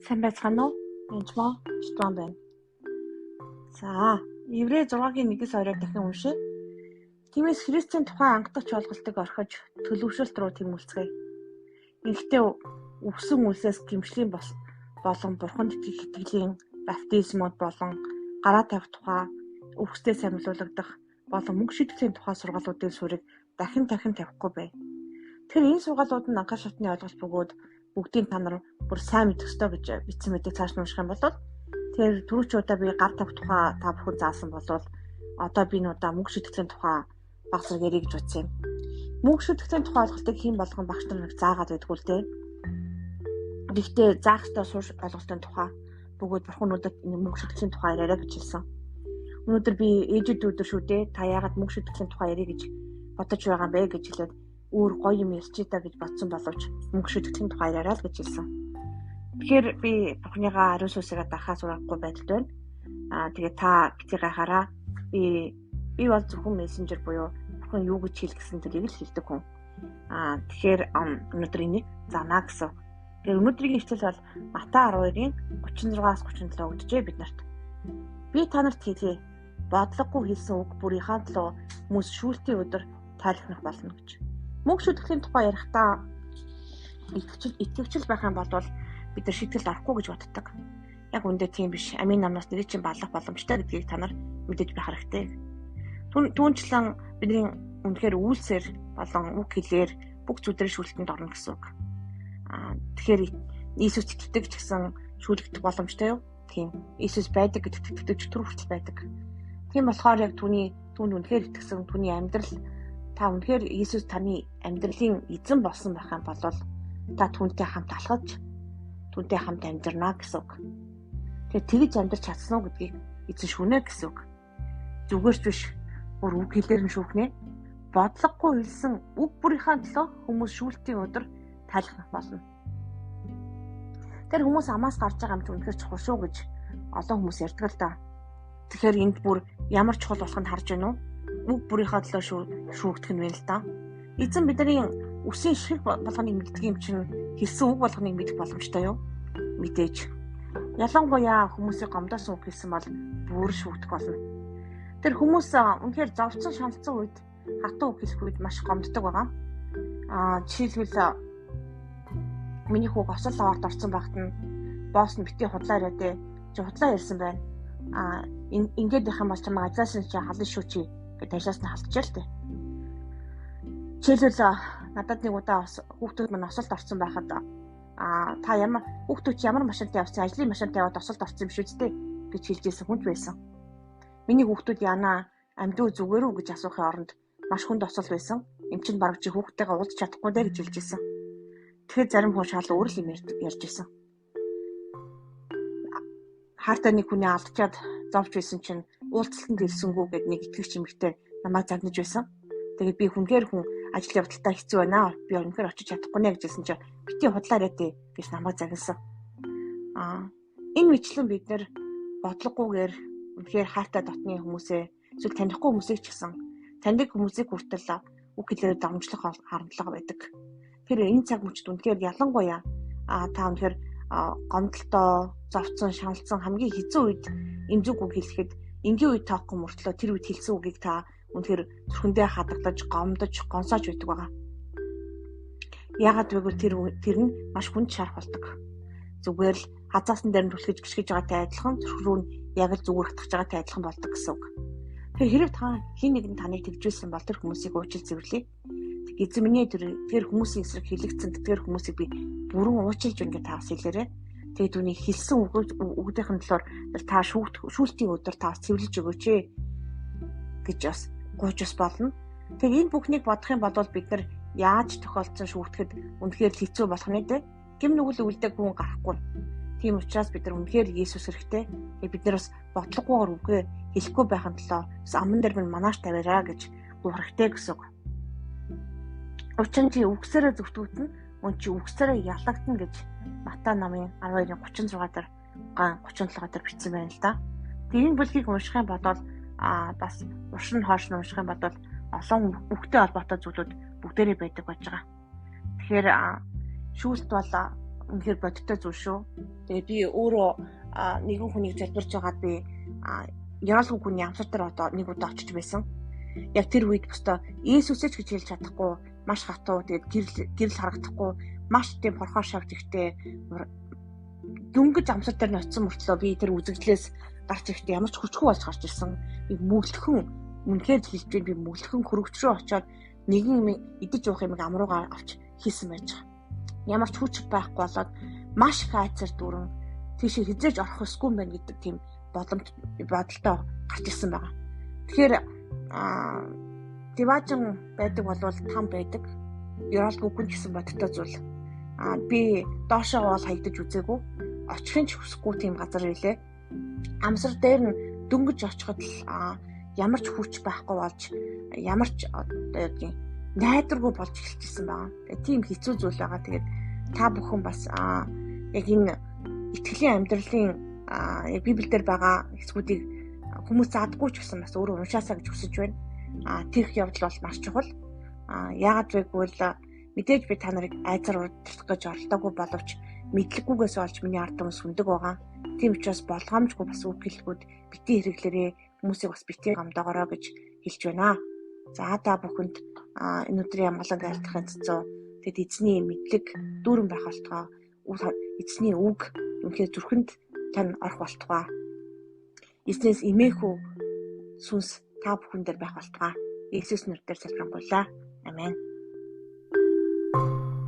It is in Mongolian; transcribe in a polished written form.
Сайн байцгаана уу? Янжмаа Штуан байна. За, Еврей 6-гийн 1-2-ыг дахин уншъя. Тиймээс Христийн тухай ангадагч ойлголтыг орхиж төлөвшөлт рүү тэмүүлцгээе. Гэхдээ өвсөн үлсээс гимшлийн болон бурханд итгэлийн баптизмууд болон гараа тавих тухай, өвгсдээ самилуулагдах болон мөнх шитгэлийн тухай сургаалуудын суурийг дахин тавихгүй бай. Тэгэхээр энэ сургаалууд нь анхаар шатны ойлголт бөгөөд бүгдийг та нар бүр сайн мэдэх ёстой гэж бичсэн мэдээ цааш нь унших юм бол тэгэхээр түрүүч удаа би гар тавих тухай та бүхэн заасан бол одоо би нуудаа мөнх шитгэлийн тухай баг зэрэг ярих гэж бодсон юм. Мөнх шитгэлийн тухай ойлголтыг хэн болгон багш нар заагаад байдгүй л дээ. Гэхдээ заах ёстой сурч ойлголтын тухай бөгөөд бурхан нүдэд мөнх шитгэлийн тухай яриа гэж хэлсэн. Өнөөдөр би ээжид өдөр шүү дээ. Та яагаад мөнх шитгэлийн тухай ярих гэж бодож байгаа юм бэ гэж хэлээд өөр гоё юм ярьчих та гэж бодсон боловч мөнх шитгэлийн тухай яриа л гэж хэлсэн. Тэгэхээр би бурхныгаа ариун сүнсээр дахиад сурахгүй байдалд байна. Тэгээ та бити гайхаараа би бол зөвхөн мессенжер буюу бурхан юу гэж хэл гэсэн тэрийг л хэлдэг хүн. Тэгэхээр өнөөдөр энийг заана гэсэн. Тэгээ өнөөдрийн хичээл бол Матай 12-ийн 36-аас 37 өгдөжээ бид нарт. Би та нарт хэлье. Бодлогогүй хэлсэн үг бүрийнхаа төлөө хүмүүс шүүлтийн өдөр тайлхнах болно гэж. Мөнх шитгэлийн тухай ярихдаа итгэвчл байх юм бол бид нар шийтгэлд орохгүй гэж боддог. Яг үндэ тийм биш. Амийн намнаас нэрийг чинь балах боломжтой гэдгийг та нар мэдэж байх хэрэгтэй. Түүнчлэн бидний үнэхээр үйлсээр болон үг хэлээр бүх зүйлээр шүүлтэнд орно гэсэн үг. Тэгэхээр Иесус итгэдэг ч гэсэн шүүлэгдэх боломжтой юу? Тийм. Иесус байдаг гэдэгт итгэдэг ч түр хүртэл байдаг. Тийм болохоор яг түүнд үнэхээр итгэсэн түүний амьдрал та үнэхээр Иесус таны амьдралын эзэн болсон байх юм бол та түүнтэй хамт алхаж түүнтэй хамт амьдрнаа гэсэн үг. Тэгэхээр тэгж амьдрч чадсан уу гэдгийг эзэн шүнэ гэсэн үг. Зүгээрч биш бүр үг хэлээр нь шүүхнэ. Бодлогогүй хэлсэн үг бүрийнхаа төлөө хүмүүс шүүлтийн өдөр тайлхнах болно. Тэр хүмүүс амаас гарч байгаа юм чи үнэхээр чухал шүү гэж олон хүмүүс ярьдаг л да. Тэгэхээр энд бүр ямар чухал болох нь харж байна уу? Үг бүрийнхаа төлөө шүүгдэх нь байна л да. Эзэн бидний үсийн шиг болгоныг мэддэг юм чинь хэлсэн үг болгоныг мэдэх боломжтой юу? Мэдээж. Ялангуяа хүмүүсийг гомдоосон үг хэлсэн бол бүр шүүгдэх болно. Тэр хүмүүс үнэхээр зовцсон шаналцсан үед хатуу үг хэлэх үед маш гомддог байгаа. Жишээлбэл миний хүүг осол аваад орсон багт нь босс нь бити худлаа яриад чи худлаа ярьсан байна. Ингээд их юм бол чамаа ажлаас нь чи хална шүү чи гэж ажлаас нь халтжээ л дээ. Жишээлбэл надад нэг удаа хүүхдүүд маань осолд орсон байхад та хүүхдүүд ямар машинтай явсан ажлын машинтай яваад осолд орсон юм шүү дээ гэж хэлжсэн хүнд байсан. Миний хүүхдүүд яана амьдуу зүгээр үү гэж асуухын оронд маш хүнд осол байсан. Эм чинь бараг чи хүүхдтэйгээ уулзах чадахгүй дээ гэж хэлжсэн. Тэгэхээр зарим хүн шал өөр л юм ярьж байсан. Хартаа нэг хүний алдчихад зовж байсан чинь уулзалтанд хэлсэнгүү гэд нэг итгэгч эмэгтэй намайг загнаж байсан. Тэгээд би хүнхээр хүн ажил явдалтаа хэцүү байна. Би өнөхөр очиж чадахгүй нэ гэжсэн чинь бити худлаарай дээ гэж намайг загнасан. Энэ мэтлэн бид нэр бодлогогүйгээр үнэхээр хартаа дотны хүмүүсээ эсвэл танихгүй хүмүүсийг ч гэсэн таньдаг хүмүүсийг хүртэл үг хэлээр дамжлах харамтлага байдаг. Тэр энэ цаг мөчид үнэхээр ялангуяа та үнэхээр гомдолтой, зовцсон, шаналцсан хамгийн хэцүү үед эмзэг үг хэлэхэд энгийн үед тоохгүй мөртлөө тэр үед хэлсэн үгийг та үнэхээр зүрхэндээ хадгалж, гомдож, гонсоож байдаг байгаа. Яагаад гэвэл тэр нь маш хүнд шарах болдог. Зүгээр л хазаасан дээр нь түлхэж гიშгэж байгаатай адилхан зүрх рүү нь яг л зүгээр хатгаж байгаатай адилхан болдог гэсэн үг. Тэгэхээр хэрэв та хин нэгэн таныг тэгжүүлсэн бол тэр хүмүүсийг уучлал зөвлөе. Эзэн минь тэр хүмүүсийн эсрэг хэлэгцэн тэр хүмүүсийг би бүрэн уучлж өгнө гэж таас хэлээрээ. Тэгээд түүний хэлсэн үгдийн төлөөр та шүүлтийн өдөр таас цэвэрлэж өгөөч гэж бас гуйж болно. Тэгээд энэ бүхнийг бодох юм бол бид нар яаж тохиолдсон шүүгдэхэд үнэхээр хэцүү болох нь дээ. Гэм нүгэл үлдэг хүн гарахгүй. Тийм учраас бид нар үнэхээр Иесус хэрэгтэй. Тэгээд бид нар бас бодлогогүйгээр үгээ хэлэхгүй байхын тулд бас аман дээр минь манаач тавиараа гэж гуйх хэрэгтэй гэсэн үг. Учир нь чи үгсээрээ зөвтгөгдөн өн чи үгсээрээ ялагдана гэж Матай номын 12-ийн 36 дээр 37 дээр бичсэн байна л да. Тэгээ энэ бүлгийг унших юм бол бас уршин хоош нь унших юм бол олон үгтэй холбоотой зүйлүүд бүгдээрээ байдаг байж байгаа. Тэгэхээр шүүлт бол үнэхээр бодиттой зүйл шүү. Тэгээ би өөрөө нэгэн хүнийг залбирч байгаад би яалгүй хүний амсар дээр одоо нэг удаа очиж байсан. Яг тэр үед бостоо Иесусэч гэж хэлж чадахгүй, маш хатуу, тэгээд гэрэл харагдахгүй, маш тийм хорхоо шавж ихтэй дөнгөж амсар дээр ноцсон мөртлөө би тэр үзэгдлээс гарч ирэхдээ ямар ч хүчгүй болж гарч ирсэн. Би мөглөхөн үнэхээр хэлж би мөглөхөн хөрөгч рүү очиод нэгэн юм идэж уух юм амруугаар авч хийсэн байж байгаа. Ямар ч хүч байхгүй болоод маш их айцар дүрэн тийш хизээж орох ёсгүй юм байна гэдэг тийм бодолтой гарч ирсэн байгаа. Тэгэхээр диважин байдаг болвол там байдаг. Яалгүй хүн гэсэн бодтой зүйл. Би доошоо бол хаягдаж үзээгүй. Очихын ч хүсэхгүй тийм газар байлээ. Амсар дээр нь дөнгөж очиход л ямар ч хүч байхгүй болж ямар ч найдваргүй болж эхэлчихсэн байгаа. Тийм хэцүү зүйл байгаа. Тэгээд та бүхэн бас яг энэ итгэлийн амьдралын Библиэлд байгаа хэсгүүдийг хүмүүс заадаггүй ч гэсэн бас өөрөө уншаасаа гэж хүсэж байна. Тэр явдал бол маш чухал. Яагаад вэ гэвэл мэдээж би та нарыг айцар урдах гэж оролдоогүй боловч мэдлэггүйгээс олж миний ард түмс хүндэг байгаа. Тийм учраас болгоомжгүй бас үг хэллгүүд битгий хэрэглэрээ хүмүүсийг бас битгий гамдаагаараа гэж хэлж байна. За та бүхэнд энэ өдрийн амгалан айлтгахын цэцүү тэгэд эзний мэдлэг дүүрэн байх болтугай. Эзний үг үнэхээр зүрхэнд тань орох болтугай. Эзнээс эмээхүү сүнс та бүхэн дээр байх болтугай. Иесус нэрээр залбирanгуйлаа. Амен.